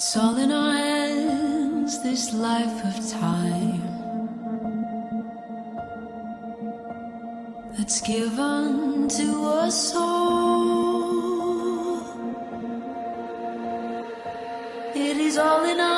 It's all in our hands, this life of time that's given to us all. It is all in our